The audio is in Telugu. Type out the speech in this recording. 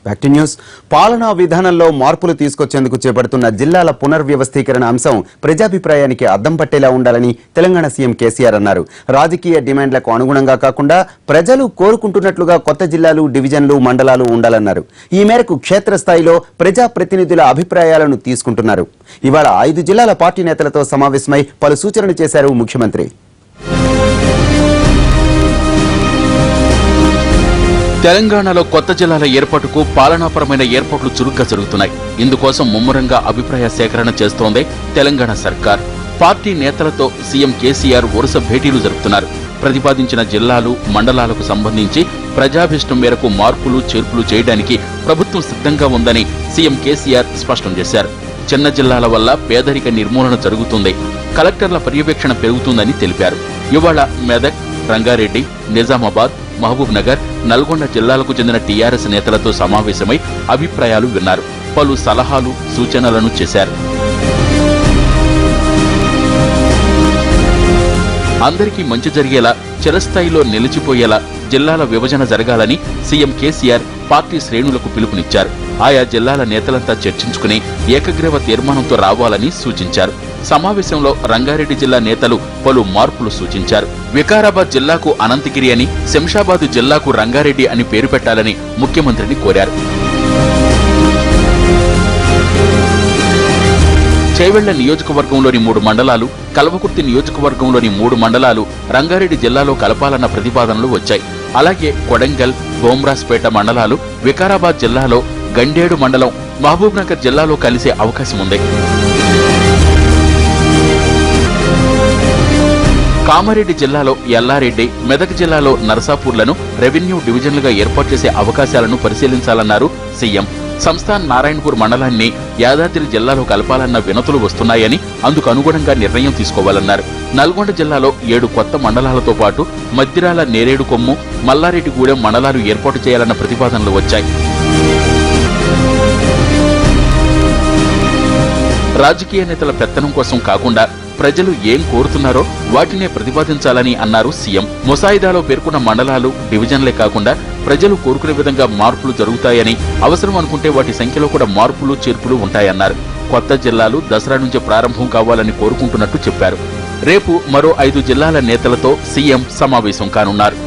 Back to news. పాలనా విధానంలో మార్పులు తీసుకొచ్చేందుకు చేపడుతున్న జిల్లాల పునర్వ్యవస్థీకరణ అంశం ప్రజాభిప్రాయానికి అద్దం పట్టేలా ఉండాలని తెలంగాణ సీఎం కేసీఆర్ అన్నారు. రాజకీయ డిమాండ్లకు అనుగుణంగా కాకుండా ప్రజలు కోరుకుంటున్నట్లుగా కొత్త జిల్లాలు, డివిజన్లు, మండలాలు ఉండాలన్నారు. ఈ మేరకు క్షేత్రస్థాయిలో ప్రజాప్రతినిధుల అభిప్రాయాలను తీసుకుంటున్నారు. ఇవాళ 5 జిల్లాల పార్టీ నేతలతో సమావేశమై పలు సూచనలు చేశారు ముఖ్యమంత్రి. తెలంగాణలో కొత్త జిల్లాల ఏర్పాటుకు పాలనాపరమైన ఏర్పాట్లు చురుగ్గా జరుగుతున్నాయి. ఇందుకోసం ముమ్మరంగా అభిప్రాయ సేకరణ చేస్తోంది తెలంగాణ సర్కార్. పార్టీ నేతలతో సీఎం కేసీఆర్ వరుస భేటీలు జరుపుతున్నారు. ప్రతిపాదించిన జిల్లాలు, మండలాలకు సంబంధించి ప్రజాభిష్టం మేరకు మార్పులు, చేర్పులు చేయడానికి ప్రభుత్వం సిద్ధంగా ఉందని సీఎం కేసీఆర్ స్పష్టం చేశారు. చిన్న జిల్లాల వల్ల పేదరిక నిర్మూలన జరుగుతుంది, కలెక్టర్ల పర్యవేక్షణ పెరుగుతుందని తెలిపారు. ఇవాళ మెదక్, రంగారెడ్డి, నిజామాబాద్, మహబూబ్ నగర్, నల్గొండ జిల్లాలకు చెందిన టీఆర్ఎస్ నేతలతో సమావేశమై అభిప్రాయాలు విన్నారు. పలు సలహాలు, సూచనలను చేశారు. అందరికీ మంచి జరిగేలా, చిరస్థాయిలో నిలిచిపోయేలా జిల్లాల విభజన జరగాలని సీఎం కేసీఆర్ పార్టీ శ్రేణులకు పిలుపునిచ్చారు. ఆయా జిల్లాల నేతలంతా చర్చించుకుని ఏకగ్రీవ తీర్మానంతో రావాలని సూచించారు. సమావేశంలో రంగారెడ్డి జిల్లా నేతలు పలు మార్పులు సూచించారు. వికారాబాద్ జిల్లాకు అనంతగిరి అని, శంషాబాద్ జిల్లాకు రంగారెడ్డి అని పేరు పెట్టాలని ముఖ్యమంత్రిని కోరారు. చేవెళ్ల నియోజకవర్గంలోని 3 మండలాలు, కల్వకుర్తి నియోజకవర్గంలోని 3 మండలాలు రంగారెడ్డి జిల్లాలో కలపాలన్న ప్రతిపాదనలు వచ్చాయి. అలాగే కొడంగల్, బోమ్రాస్పేట మండలాలు వికారాబాద్ జిల్లాలో, గండేడు మండలం మహబూబ్ నగర్ జిల్లాలో కలిసే అవకాశం ఉంది. కామారెడ్డి జిల్లాలో ఎల్లారెడ్డి, మెదక్ జిల్లాలో నర్సాపూర్లను రెవెన్యూ డివిజన్లుగా ఏర్పాటు చేసే అవకాశాలను పరిశీలించాలన్నారు సీఎం. సంస్థాన్ నారాయణపూర్ మండలాన్ని యాదాద్రి జిల్లాలో కలపాలన్న వినతులు వస్తున్నాయని అందుకు అనుగుణంగా నిర్ణయం తీసుకోవాలన్నారు. నల్గొండ జిల్లాలో 7 కొత్త మండలాలతో పాటు మద్దిరాల, నేరేడు కొమ్ము, మల్లారెడ్డిగూడెం మండలాలు ఏర్పాటు చేయాలన్న ప్రతిపాదనలు వచ్చాయి. రాజకీయ నేతల పెత్తనం కోసం కాకుండా ప్రజలు ఏం కోరుతున్నారో వాటినే ప్రతిపాదించాలని అన్నారు సీఎం. ముసాయిదాలో పేర్కొన్న మండలాలు, డివిజన్లే కాకుండా ప్రజలు కోరుకునే విధంగా మార్పులు జరుగుతాయని, అవసరం అనుకుంటే వాటి సంఖ్యలో కూడా మార్పులు, చేర్పులు ఉంటాయన్నారు. కొత్త జిల్లాలు దసరా నుంచి ప్రారంభం కావాలని కోరుకుంటున్నట్టు చెప్పారు. రేపు మరో 5 జిల్లాల నేతలతో సీఎం సమావేశం కానున్నారు.